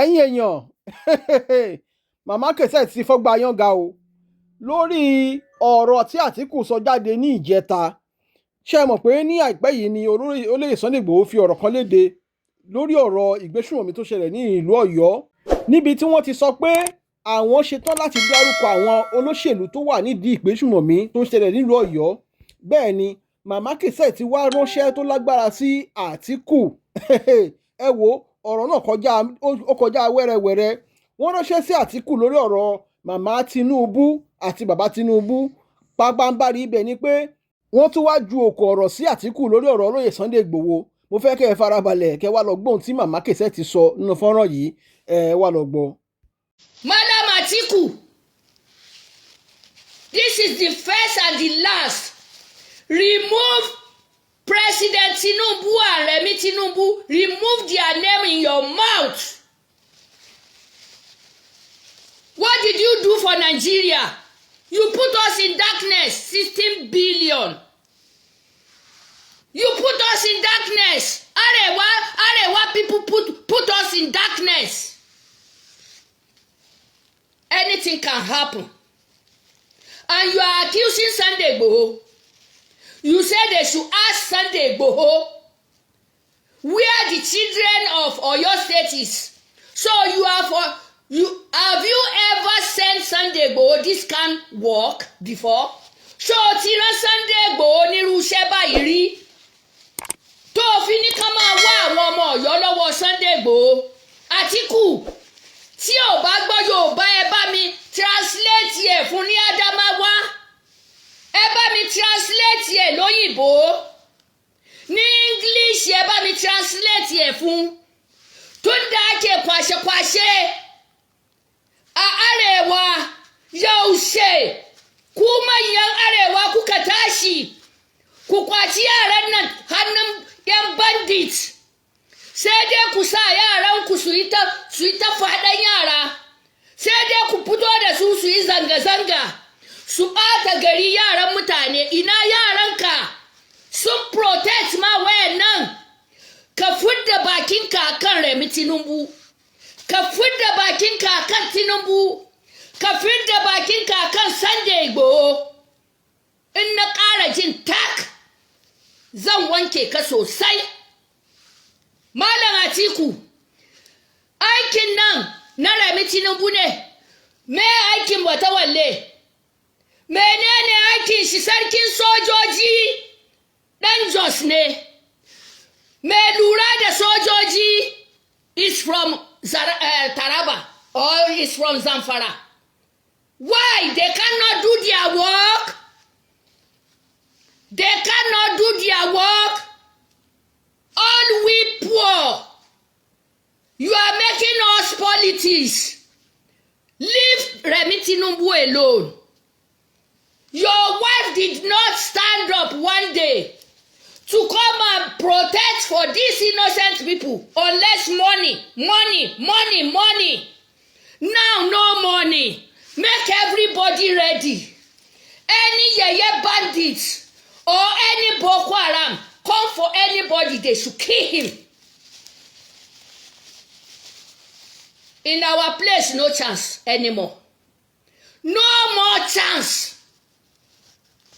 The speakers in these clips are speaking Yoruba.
ẹ̀yin èèyàn màmá Cassets ti fọ́gbà yánga o lórí ọ̀rọ̀ tí Atiku sọ jáde ní ìjẹta. Ṣé ẹ mọ̀ pé ní àìpẹ́ yìí ni olóyè Sunday Igboho fi ọ̀rọ̀ kan léde lórí ọ̀rọ̀ ìgbésùnmọ̀mí tó ṣẹlẹ̀ ní ìlú Ọ̀yọ́, níbi tí wọ́n ti sọ pé àwọn ṣetán láti dárúkọ àwọn olóṣèlú tó wà nídìí ìgbésùnmọ̀mí tó ṣẹlẹ̀ nílùú Ọ̀yọ́. Bẹ́ẹ̀ ni màmá Cassets ti wá ránṣẹ́ tó lágbára sí Atiku. Ẹ wo ọ̀rọ̀ náà kọjá wẹ́rẹ́wẹ́rẹ́. Wọ́n ránṣẹ́ sí Atiku lórí ọ̀rọ̀ màmá Tinubu àti bàbá Tinubu. Pabambarì ibẹ̀ ni pé wọ́n tún wá ju òkò ọ̀rọ̀ sí Atiku lórí ọ̀rọ̀ olóyè Sunday Igboho. Mo fẹ́ kẹ́ ẹ farabalẹ̀ kẹ́ wá lọ gbọ́ ohun tí màmá Cassets ti sọ nínú fọ́nrán yìí. Ẹ wá lọ gbọ́. Madam Atiku, this is the first and the last. Remove President Tinubu and Remi Tinubu. Remove their name in your mouth. What did you do for Nigeria? You put us in darkness, 16 billion. You put us in darkness. Arewa people put us in darkness. Anything can happen. And you are accusing Sunday Igboho. You said they should ask Sunday Igboho where the children of Oyo State is. So have you ever sent Sunday Igboho this kind of work before? So ti rán Sunday Igboho nírú iṣẹ́ báyìí rí tó fi ní ká máa wá àwọn ọmọ Ọ̀yọ́ lọ́wọ́ Sunday Igboho. Atiku, tí ò bá gbọ́ Yorùbá ẹ bá mi translate ẹ̀ fún ní Adamawa. Ẹ bá mi translate ẹ̀ lóyìnbó. Ní English ẹ bá mi translate ẹ̀ fún. Tunda ake kwashe-kwashe a arewa yaushe kuma yan arewa kuka tashi ku kwaci yaran nan hannun yan bandit, sai dai ku sa yaran ku su yi ta faɗan yara, sai dai ku fito da su su yi zanga-zanga su ɓata gari yaran mutane. Ina yaranka sun protect ma wayan nan? Ka fidda bakinka akan Remi Tinubu, ka fidda bakinka akan Tinubu, ka fidda bakinka akan Sunday Igboho. In na ƙara jin tak zan wanke ka sosai. Malam Atiku, aikin nan na Remi Tinubu ne, me aikin Watawalle? Menene aikin shi? Sarkin sojoji ɗan Jos ne. Mai lura da sojoji is from Taraba or is from Zamfara. Why? They cannot do their work. They cannot do their work. All we poor. You are making us politics. Leave Remi Tinubu alone. Your wife did not stand up one day to come and protect for these innocent people unless money. Now no money. Make everybody ready. Any yeye bandits or any Boko Haram come for anybody, they should kill him. In our place, no chance anymore. No more chance.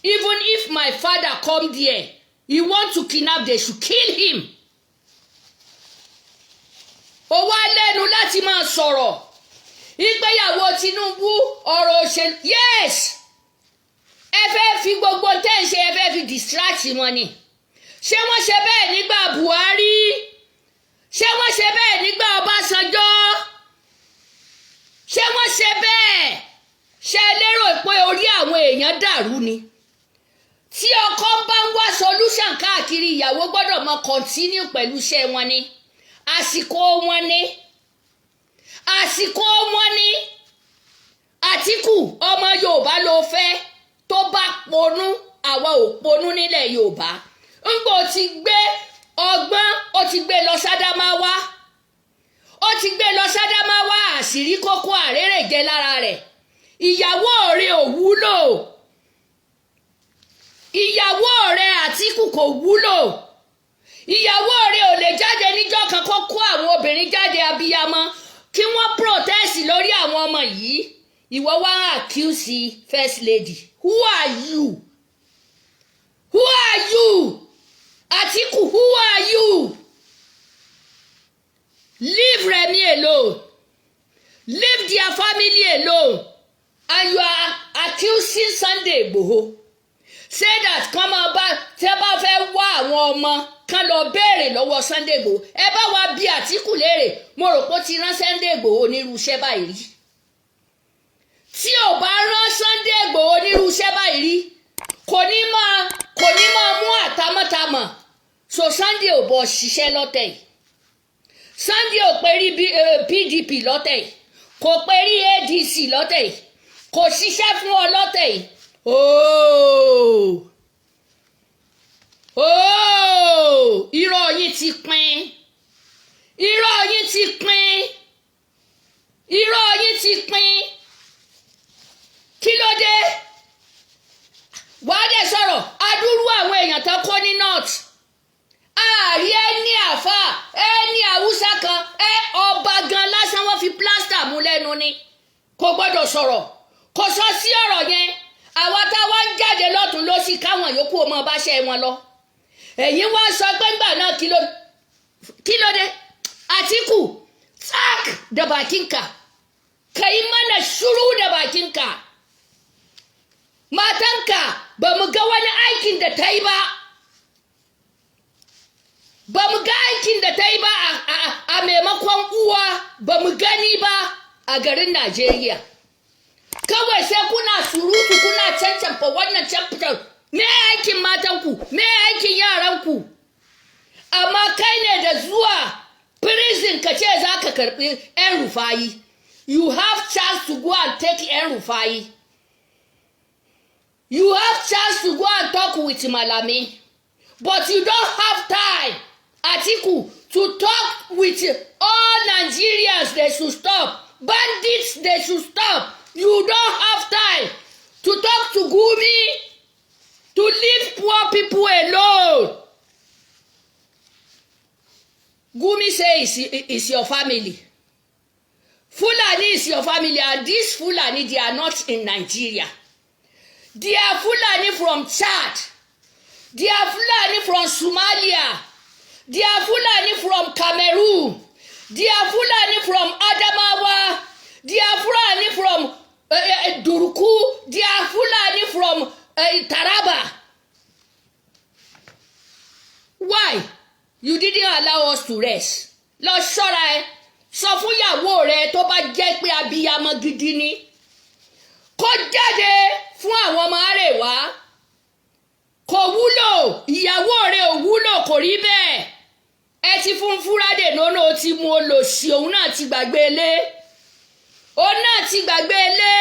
Even if my father come there, he want to kidnap, they should kill him. Ó wá lẹ́nu láti máa sọ̀rọ̀ ìgbéyàwó Tinubu ọ̀rọ̀ òṣèlú. Yes, ẹ fẹ́ fi gbogbo tẹ́ ń ṣe ẹ fẹ́ fi distract wọn ni. Ṣé wọ́n ṣe bẹ́ẹ̀ nígbà Buhari? Ṣé wọ́n ṣe bẹ́ẹ̀ nígbà Ọbásanjọ́? Ṣé wọ́n ṣe bẹ́ẹ̀? Ṣé lérò pé orí àwọn èèyàn dàrú ni? Tí ọkọ bá ń wá solution káàkiri, ìyàwó gbọ́dọ̀ mọ continue pẹ̀lú iṣẹ́ wọn ni. Àsìkò wọn ni. Atiku, ọmọ Yorùbá ló fẹ́, tó bá ponú àwa ò ponú nílẹ̀ Yorùbá. Ńgbò ti gbé ọgbọ́n, ó ti gbé lọ Sádámáwá. Àṣírí kókó àrèrè jẹ lára rẹ̀. Ìyàwó rẹ̀ ò wúlò. Ìyàwó rẹ̀ Atiku kò wúlò. Ìyàwó rẹ̀ ò lè jáde níjọ́ kan kó kó àwọn obìnrin jáde abiyamọ nítorí àwọn ọmọ yìí ìwọ wá ń accuse first lady. Who are you? Who are you? Atiku, who are you? Leave Remi alone. Leave their family alone. And you are accusing Sunday Ighoho. Say that come on back. Tẹ́ bá fẹ́ wá àwọn ọmọ kan lọ béèrè lọ́wọ́ Sunday Ighoho. Ẹ bá wa bí Atiku léèrè. Mo rò pé ó ti rán Sunday Ighoho nírú iṣẹ́ báyìí rí. Tí ò bá rán Sunday Ighoho nírú iṣẹ́ báyìí rí, kò ní máa mú àtàmọ́tàmọ́. So Sunday ò bọ̀ ṣiṣẹ́ lọ́tẹ̀ yìí. Sunday ò perí PDP lọ́tẹ̀ yìí. Kò perí ADC lọ́tẹ̀ yìí. Kò ṣiṣẹ́ fún ọ lọ́tẹ̀ yìí. Irọ́ yín ti pín. Irọ́ yín ti pín. Irọ́ yín ti pín. Kí ló dé? Wàá dẹ̀ sọ̀rọ̀ adúrú àwọn èèyàn tó kó ní north. Ààrí ẹni àfà ẹni Haúsá kan ọba gan lásán wọ́n fi plaster mú lẹ́nu ni. Kò gbọ́dọ̀ sọ̀rọ̀. Kò sọ sí ọ̀rọ̀ yẹn. Àwa táwa ń jáde lọ́tún lósì káwọn yòókù ọmọ bá ṣe wọn lọ. Ẹ̀yin wá sọ pé ńgbà náà kí ló dé? Atiku, tak da bakinka. Kai mana shuru da bakinka. Matanka ba mu ga wani aikin da ta yi ba. Ba mu ga aikin da ta yi ba a maimakon uwa ba mu gani ba a garin Najeriya. Kawai sai kuna surutu kuna cancanfa wannan canfitar. Me aikin matanku? Me aikin yaranku? Amma kai ne da zuwa prison ka ce za ka karɓi 'yan Rufayi. You have chance to go and take 'yan Rufayi. You have chance to go and talk with Malami. But you don't have time, Atiku, to talk with all Nigerians. They should stop. Bandits, they should stop. You don't have time to talk to Gumi, to leave poor people alone. Gumi says it's your family. Fulani is your family, and these Fulani, they are not in Nigeria. They are Fulani from Chad. They are Fulani from Somalia. They are Fulani from Cameroon. They are Fulani from Adamawa. They are Fulani from Duruku. They are Fulani from Taraba. Why? You didn't allow us to rest. Lọ ṣọ́ra ẹ. Sọ fún ìyàwó rẹ tó bá jẹ́ pé abiyamọ gidi ni. Kó jáde fún àwọn ọmọ Arewa. Kò wúlò. Ìyàwó rẹ ò wúlò, kò rí bẹ́ẹ̀. Ẹ ti fún Fúrádé lónà ó ti mú olòṣì, òun náà ti gbàgbé ilé. Òun náà ti gbàgbé ilé.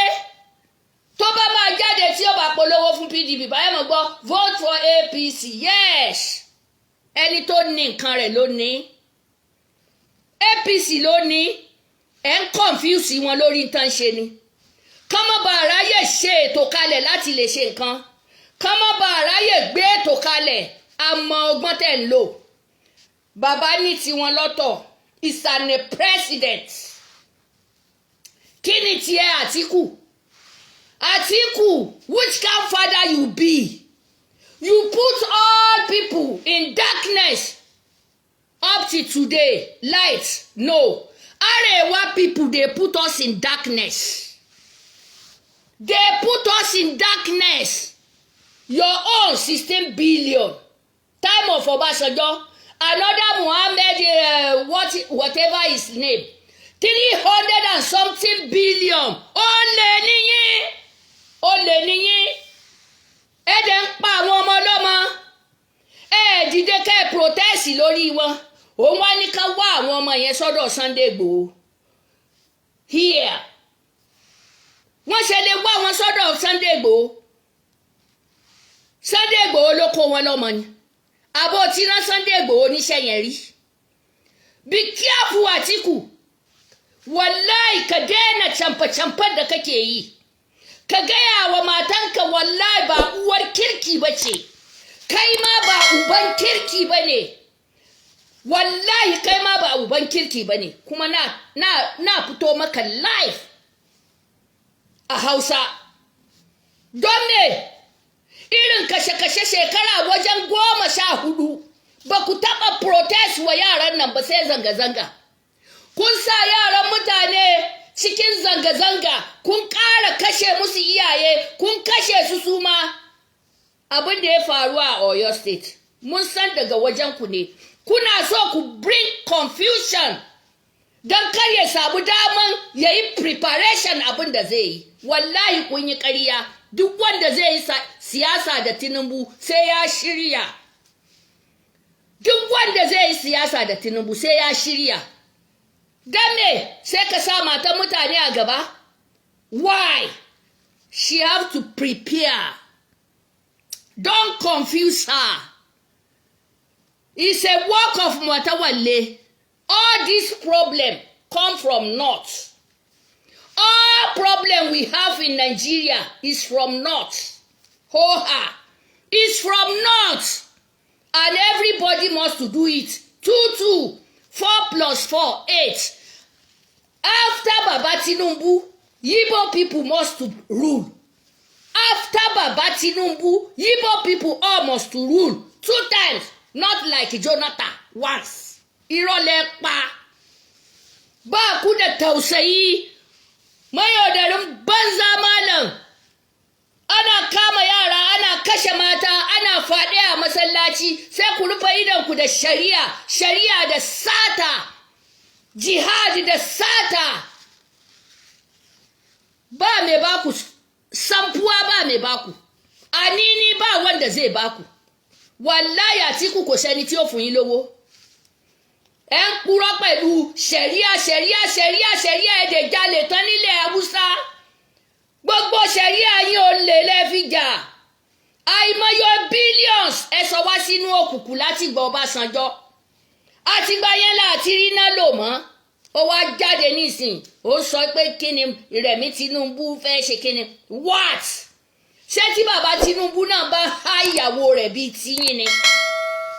Tó bá máa jáde tí ó bá polówó fún PDP, báyọ̀ mọ̀ gbọ́ vote for APC. Yes. Ẹni tó ní nǹkan rẹ̀ ló ní. APC ló ní. Ẹ ń confuse wọn lórí nǹkan ṣe ni. Kọ́mọ́ bá aráyè ṣe ètò kalẹ̀ láti lè ṣe nǹkan. Kọ́mọ́ bá aráyè gbé ètò kalẹ̀ àmọ́ ọgbọ́n tẹ̀ ń lò. Bàbá ní tiwọn lọ́tọ̀. Is an a president. Kí ni tiẹ̀ Atiku? Atiku, which kind of father you be? You put all people in darkness up to today. Light, no. Arewa people, they put us in darkness. They put us in darkness. Your own 16 billion. Time of Obasanjo. Another Muhammad, whatever his name. 300 and something billion. Olè níyìn. Ẹ̀dẹ̀ ń pa àwọn ọmọ ọlọ́mọ. Dìde kẹ́ protest lórí wọn. Òun wá ní ká wá àwọn ọmọ yẹn sọ́dọ̀ Sunday Ighoho. Here. Wọ́n ṣe lè wá wọn sọ́dọ̀ Sunday Ighoho. Sunday Ighoho ló kó wọn lọ́mọ ni. Àbò tí rán Sunday Ighoho níṣẹ́ yẹn rí. Be careful Atiku. Wallahi ka daina camfa-camfar da kake yi. Ka gaya wa matanka wallahi ba uwar kirki ba ce. Kai ma ba uban kirki ba ne. Wallahi kai ma ba uban kirki ba ne. Kuma na fito maka live a Hausa. Don me irin kashe-kashe shekara wajen 14 ba ku taɓa protest wa yaran nan ba sai zanga-zanga. Kun sa yaran mutane cikin zanga-zanga, kun ƙara kashe musu iyaye, kun kashe su suma. Abin da ya faru a Oyo State, mun san daga wajen ku ne. Kuna so ku bring confusion don kar ya samu daman ya yi preparation abin da zai yi. Wallahi kun yi ƙarya. Duk wanda zai yi siyasa da Tinubu sai ya shirya. Duk wanda zai yi siyasa da Tinubu sai ya shirya. Don me sai ka sa matan mutane a gaba? Why? She have to prepare. Don't confuse her. It's a work of Matawalle. All this problem come from north. All problem we have in Nigeria is from north. Ho-ha. It's from north. And everybody must to do it. 2, 4 + 4, 8. After Baba Tinubu, Yibo people must to rule. After Baba Tinubu, Yibo people all must to rule 2 times. Not like Jonathan once. Irole pa. Ba ku da tausayi. Mayodarin banza malam. Ana kama yara, ana kashe mata, ana faɗi a masallaci, sai ku rufe idonku da shari'a da sata, jihadi da sata. Ba mai baku samfuwa, ba mai baku. Anini ba wanda zai baku. Wallahi Atiku kò sẹ́ni tí ó fún yín lówó. Ẹ ń purọ́ pẹ̀lú ṣẹ̀ríà èdè jalè tán nílẹ̀ Haúsá. Gbogbo ṣẹ̀ríà yín olè lẹ fi jà. Àìmọye billions ẹ sọ wá sínú òkùnkùn láti gba Ọbásanjọ́. Àtìgbà yẹn láti rí náà lò mọ́. Ó wá jáde nísìn. Ó sọ pé kíni Rẹ̀mí Tinubu fẹ́ ṣe kíni. What? Ṣé tí bàbá Tinubu náà bá há ìyàwó rẹ̀ bíi tiyín ni?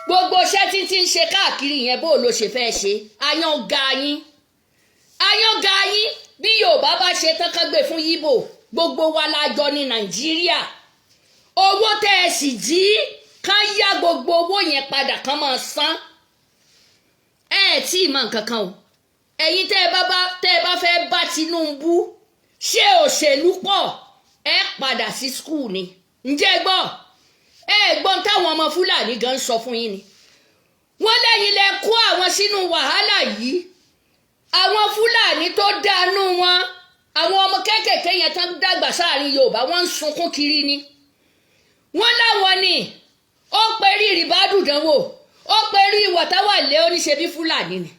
Gbogbo iṣẹ́ tí ń ṣe káàkiri yẹn bó ló ṣe fẹ́ ṣe. Ayángá yín bí Yorùbá bá ṣe tán kán gbé fún Yíbò. Gbogbo wa la jọ ní Nàìjíríà. Owó tẹ́ ẹ sì jí kán yá gbogbo owó yẹn padà kán máa san. Ẹ tí ì mọ nǹkan kan o. Ẹ̀yin tẹ́ ẹ bá fẹ́ bá Tinubu ṣe òṣèlú pọ̀, ẹ padà sí school ni. Ǹjẹ́ gbọ́? Ẹ gbọ́n táwọn ọmọ Fúlàní gan sọ fún yín ni. Wọ́n lẹ́yìn lẹ kó àwọn sínú wàhálà yìí. Àwọn Fúlàní tó dánú wọn, àwọn ọmọ kéékèèké yẹn tán dàgbà sáàrin Yorùbá, wọ́n ń sunkún kiri ni. Wọ́n láwọn ni ó perí ìrìbádùdánwò, ó perí Wàtáwàlé oníṣebí Fúlàní ni.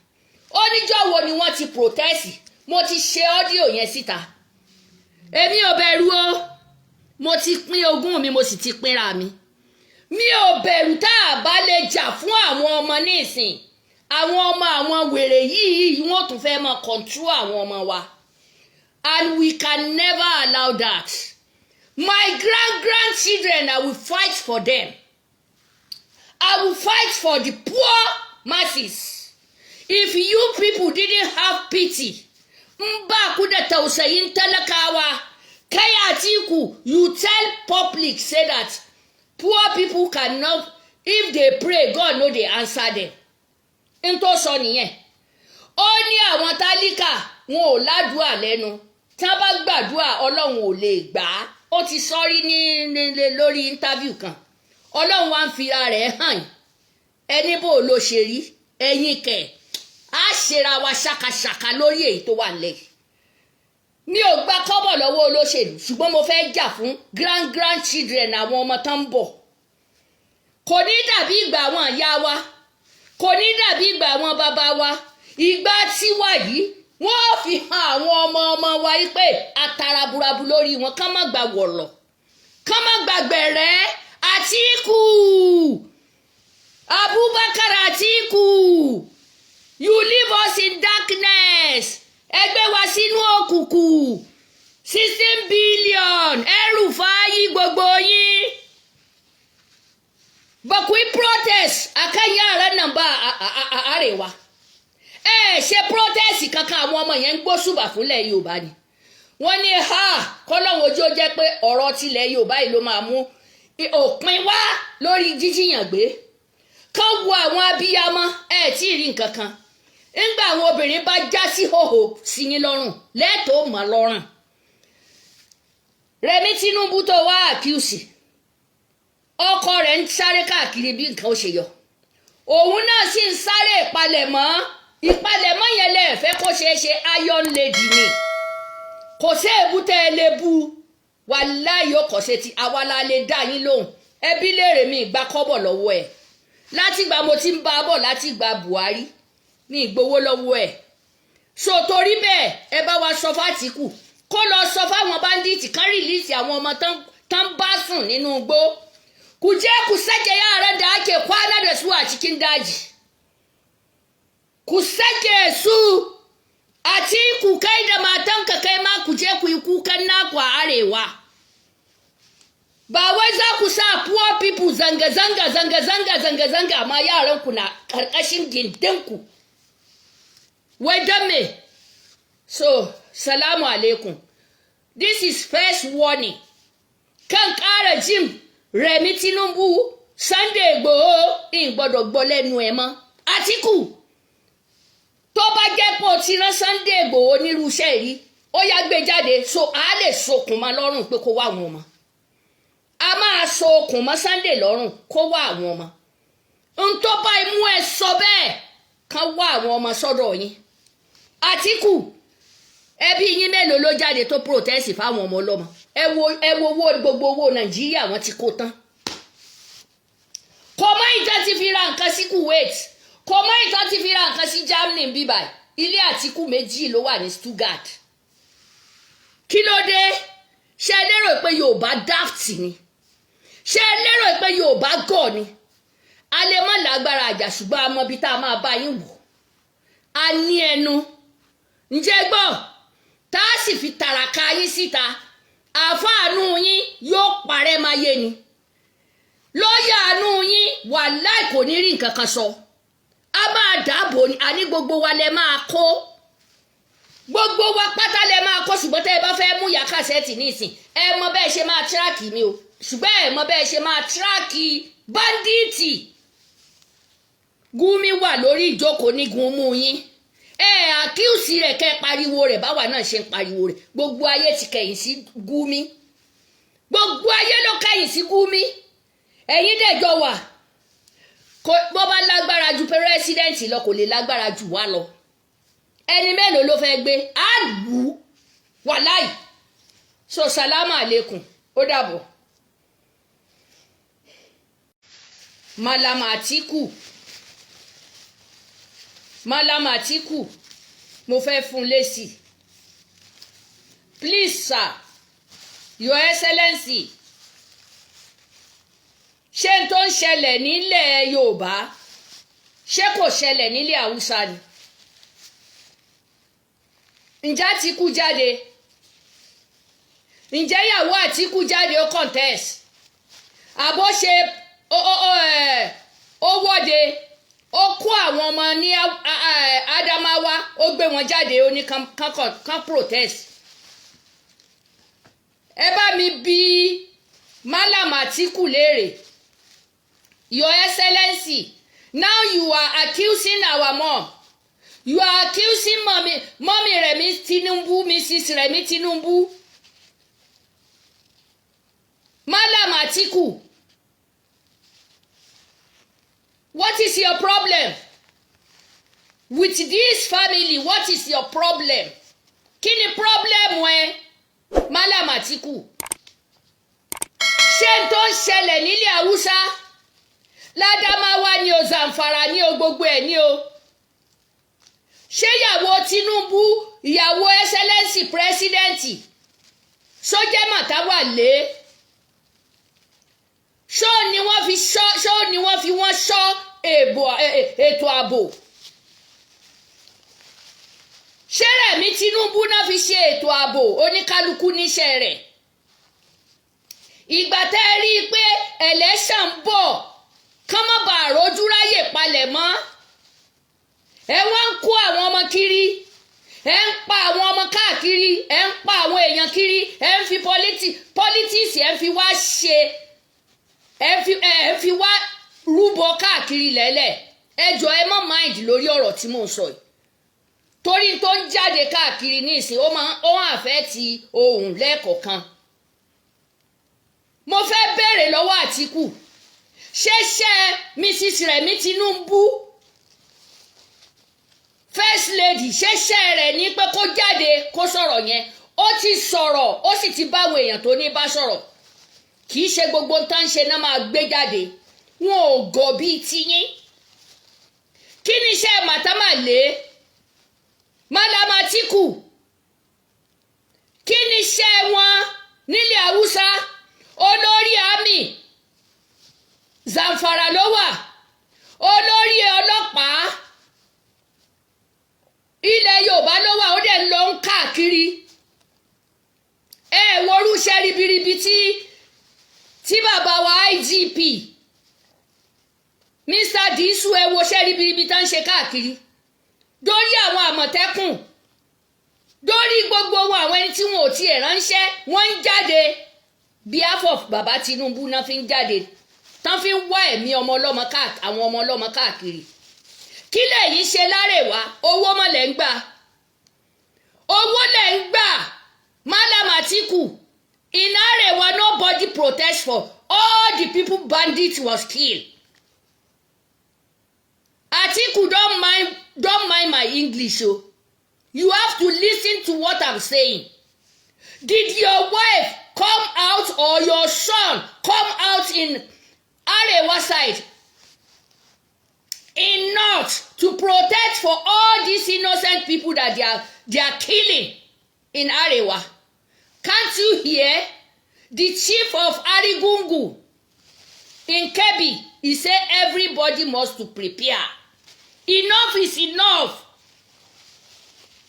Oníjọ́ wo ni wọ́n ti protest? Mo ti ṣe ọ́díò yẹn síta. Èmi ò bẹ̀rù o. Mo ti pín ogún mi, mo sì ti pínra mi. Mi ò bẹ̀rù tá a bá lè jà fún àwọn ọmọ nísìn. Àwọn ọmọ àwọn wèrè yìí wọ́n tún fẹ́ máa control àwọn ọmọ wa. And we can never allow that. My grandchildren, I will fight for them. I will fight for the poor masses. If you people didn't have pity, ba ku da tausayin talakawa, kai Atiku, you tell public say that poor people cannot, if they pray, God know they answer them. Into sọ nìyẹn. Ó ní àwọn tálíkà wọn ò ládùúà lẹ́nu. Tí wọ́n bá gbàdúrà Ọlọ́run ò lè gbà á. Ó ti sọrí ní lórí interview kan. Ọlọ́run wá ń fira rẹ̀ hàn. Ẹni bó ló ṣe rí, ẹ̀yin kẹ̀. Á ṣera wa ṣàkàṣàkà lórí èyí tó wà nílẹ̀. Mi ò gba kọ́bọ̀ lọ́wọ́ olóṣèlú, ṣùgbọ́n mo fẹ́ jà fún grandchildren àwọn ọmọ tán ń bọ̀. Kò ní dàbí ìgbà àwọn ìyá wa, kò ní dàbí ìgbà àwọn bàbá wa. Ìgbà tiwa yìí wọ́n fi hàn àwọn ọmọ wa yìí pé atara burabu lórí wọn, kán má gba wọ̀lọ̀, kán má gba gbẹ̀rẹ́. Atiku, Abubakar Atiku, you leave us in darkness. Ẹgbẹ́ wa sínú òkùnkùn. 16 billion ẹrù fàáyí gbogbo yín. Bọ̀kúí protest akáyé ààrẹ nàmbà àárẹ̀wá. Ṣe protest kankan àwọn ọmọ yẹn ń gbóṣùbà fúnlẹ̀ Yorùbá ni. wọ́n ní kọ́lọ́hún ojú ó jẹ́ pé ọ̀rọ̀ tilẹ̀ Yorùbá yìí ló máa mú òpin wá lórí jíjìyàn gbé. Kán wo àwọn abiyamọ tí ì rí nǹkan kan nígbà àwọn obìnrin bá já sí hòhò sí yín lọ́rùn lẹ́tọ̀ọ́ mọ́ lọ́rùn. Rẹ̀mí Tinubu tó wá àkíyèsí ọkọ rẹ̀ ń sáré káàkiri bí nǹkan ó ṣe yọ, òun náà sì ń sáré ìpalẹ̀mọ́ yẹn lẹ́ẹ̀fẹ́ kó ṣeé ṣe iron lady ni. Kò sí èbúté ẹlẹ́bù wàláhì ó kọ̀ ṣe ti àwa la lè dá yín lóhùn. Ẹbí léèrè mi ìgbà kọ́bọ̀ lọ́wọ́ ẹ̀ látìgbà mo ti ń bá a bọ̀ látìgbà Buhari ní ìgbowó lọ́wọ́ ẹ̀. So torí bẹ́ẹ̀ ẹ bá wa sọ f'Atiku kó lọ sọ fáwọn báńdíìtì kan rìlíìsì àwọn ọmọ tán bá sùn nínú igbó. Ku je ku sake yaran da ake kwana da su a cikin daji, ku sake su. Atiku kai da matanka kai ma ku je ku yi kukan naku a arewa. Ba wai za ku sa poor people zanga-zanga ma yaran ku na karkashin gindinku. Wai don me? So, salamu alaikum. This is first warning. Kan ƙara jin Rẹ̀mí Tinubu Sunday Igboho ìgbọ́dọ̀ gbọ́ lẹ́nu ẹ̀ mọ́. Atiku tó bá jẹ́ pé o ti rán Sunday Igboho nírú iṣẹ́ yìí ó yá gbé jáde so a lè sokùn mọ́ lọ́rùn pé kó wá àwọn ọmọ. A máa so okùn mọ́ Sunday lọ́rùn kó wá àwọn ọmọ. N tó bá imú ẹ sọ bẹ́ẹ̀ kán wá àwọn ọmọ sọ́dọ̀ yín. Atiku ẹbí yín mélòó ló jáde tó protest fáwọn ọmọ ọlọ́mọ? Ẹ wo owó gbogbo owó Nàìjíríà wọ́n ti kó tán. Kò mọ́ ìtàn ti fi ra nǹkan sí Kuwait, kò mọ́ ìtàn ti fi ra nǹkan sí Germany bíbá. Ilé Atiku méjì ló wà ní Stuttgart. Kí ló dé? Ṣé ẹ lérò pé Yorùbá daft ni? Ṣé ẹ lérò pé Yorùbá gọ̀ ni? A lè má lágbára àjà ṣùgbọ́n a mọ ibi tá a máa bá yín wò. A ní ẹnu. Ǹjẹ́ gbọ́? Tá a sì fi tàràkà yín síta. Àfáànú yín yóò parẹ́ máyé ni. Lọ́yà àánú yín wàláhì kò ní rí nǹkan kan sọ. A máa dáàbò ni, a ní gbogbo wa lẹ máa kó. Gbogbo wa pátá lẹ máa kó ṣùgbọ́n tẹ́ ẹ bá fẹ́ mú ya kásẹ̀tì nísìn. Ẹ mọ bẹ́ẹ̀ ṣe máa tíráàkì mi o. Ṣùgbọ́n ẹ mọ bẹ́ẹ̀ ṣe máa tíráàkì báńdíìtì. Gúmi wà lórí ìjókòó ní gunmú yín. Àkíyèsí rẹ̀ kẹ́ pariwo rẹ̀ báwa náà ṣe ń pariwo rẹ̀. Gbogbo ayé ti kẹ̀yìn sí Gúmi. Gbogbo ayé ló kẹ̀yìn sí Gúmi. Ẹ̀yin dẹ̀jọ wà. Bó bá lágbára ju pẹ́rẹ́sídẹ́ǹtì lọ kò lè lágbára jù wá lọ. Ẹni mélòó ló fẹ́ gbé? Á lù ú. Wàláì. So salamu alaikum. Ó dàbọ̀. Malam Atiku, mo fẹ́ fún lésì. Please sir, your excellency, ṣé n tó ń ṣẹlẹ̀ nílẹ̀ Yorùbá ṣé kò ṣẹlẹ̀ nílẹ̀ Haúsá ni? Ǹjẹ́ Atiku jáde? Ǹjẹ́ ìyàwó Atiku jáde ó contest? Àbó ṣe ó wọ́de ó kó àwọn ọmọ ní Adamawa ó gbé wọn jáde ó ní kan protest. Ẹ bá mi bi Malam Atiku léèrè. Your Excellency, now you are accusing our mom. You are accusing mommy Rẹ̀mí Tinubu, Mrs. Rẹ̀mí Tinubu. Malam Atiku, what is your problem? With this family, what is your problem? Kí ni problem wẹ́? Malam Atiku. Ṣé n tó ń ṣẹlẹ̀ nílẹ̀ Haúsá? L'Adamawa ni o, Zamfara ni o, gbogbo ẹ̀ ni o. Ṣé ìyàwó Tinubu, ìyàwó Excellency President, sójẹ́ màtáwà lé? Ṣó ni wọ́n fi wọ́n ṣọ́ ètò ààbò? Ṣé Rẹ̀mí Tinubu náà fi ṣe ètò ààbò oníkálukú níṣẹ́ rẹ̀? Ìgbà tẹ́ ẹ rí i pé election ń bọ̀ kán má bàa rójú ráyè palẹ̀ mọ́. Ẹ wá ń kó àwọn ọmọ kiri, ẹ ń pa àwọn ọmọ káàkiri. káàkiri ẹ̀ ń pa àwọn èèyàn kiri ẹ̀ ń fi politics ẹ̀ ń fi wá ṣe ẹ̀ ń fi wá rúbọ káàkiri lẹ́lẹ̀ ẹ jọ̀ọ́ ẹ má mind lórí ọ̀rọ̀ tí mò ń sọ yìí torí tó ń jáde káàkiri ní ìsìn ó hàn fẹ́ ti ohùn lẹ́ẹ̀kọ̀ọ̀kan mo fẹ́ béèrè lọ́wọ́ Àtíkù ṣẹ́ṣẹ́ Mrs. Rẹ̀mí Tinubu first lady ṣẹ́ṣẹ́ rẹ̀ ní pé kó jáde kó sọ̀rọ̀ yẹn ó ti sọ̀rọ̀ ó sì ti báwọn èèyàn tó ní bá sọ̀rọ̀ kì í ṣe gbogbo nǹkan ṣe náà máa gbé jáde wọn ò gọ̀ bíi tiyín kí ni iṣẹ́ màtámàlé Mallam Atiku kí ni iṣẹ́ wọn nílẹ̀ Haúsá olórí àmì Zamfara ló wà olórí ọlọ́pàá ilẹ̀ Yorùbá ló wà ó dẹ̀ lọ ń káàkiri worúṣẹ́ ribiribi tí bàbá wa IGP Mr. Disu woṣẹ́ ribiribi tá ń ṣe káàkiri dórí àwọn àmọ̀tẹ́kùn dórí gbogbo àwọn ẹni tí wọn ò tiẹ̀ ránṣẹ́ wọ́n ń jáde behalf of bàbá Tinubu náà fi ń jáde tán fi ń wá ẹ̀mí àwọn ọmọ ọlọ́mọ káàkiri kí lẹ́yìn ṣe lárèwá owó mọ̀ lẹ́ ń gbà owó lẹ́ ń gbà Mallam Atiku in Arewa nobody protest for all the people bandits was killed. Atiku don't mind my English o you have to listen to what I'm saying. Did your wife come out or your son come out in Arewa side in North to protect for all these innocent people that they are killing in Arewa? Can't you hear the chief of Arigungu in Kebbi? He said everybody must to prepare. Enough is enough.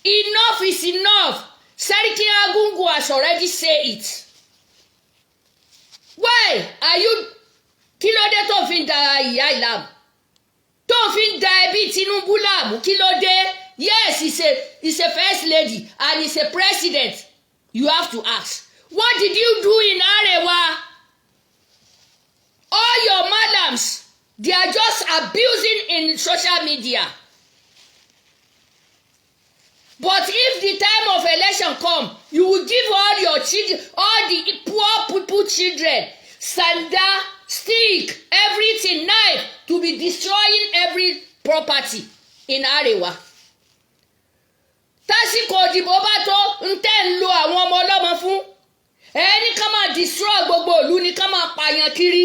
Enough is enough. Seriki Agungu has already said it. Why are you kí ló dé tó fi ń da ìyá ìlàmù tó fi ń da ẹbí Tinubu láàmú kí ló dé? Yes, he's a first lady and he's a president. You have to ask, what did you do in Arewa? All your madams, they are just abusing in social media. But if the time of election come, you will give all your children, all the poor people children, sanda, stick, everything, knife, to be destroying every property in Arewa. Tásìkò òdìbò bá tó ń tẹ́ ń lo àwọn ọmọ ọlọ́mọ fún ẹni ká máa destroy gbogbo ìlú ni ká máa pààyàn kiri.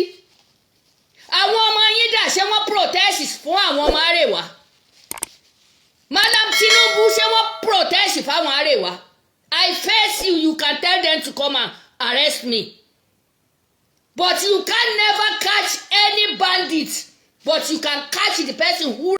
Àwọn ọmọ yín dà ṣé wọ́n protest fún àwọn ọmọ Arewa? Mallam Tinubu ṣé wọ́n protest fáwọn Arewa? I face you, you can tell them to come and arrest me. But you can never catch any bandit, but you can catch the person who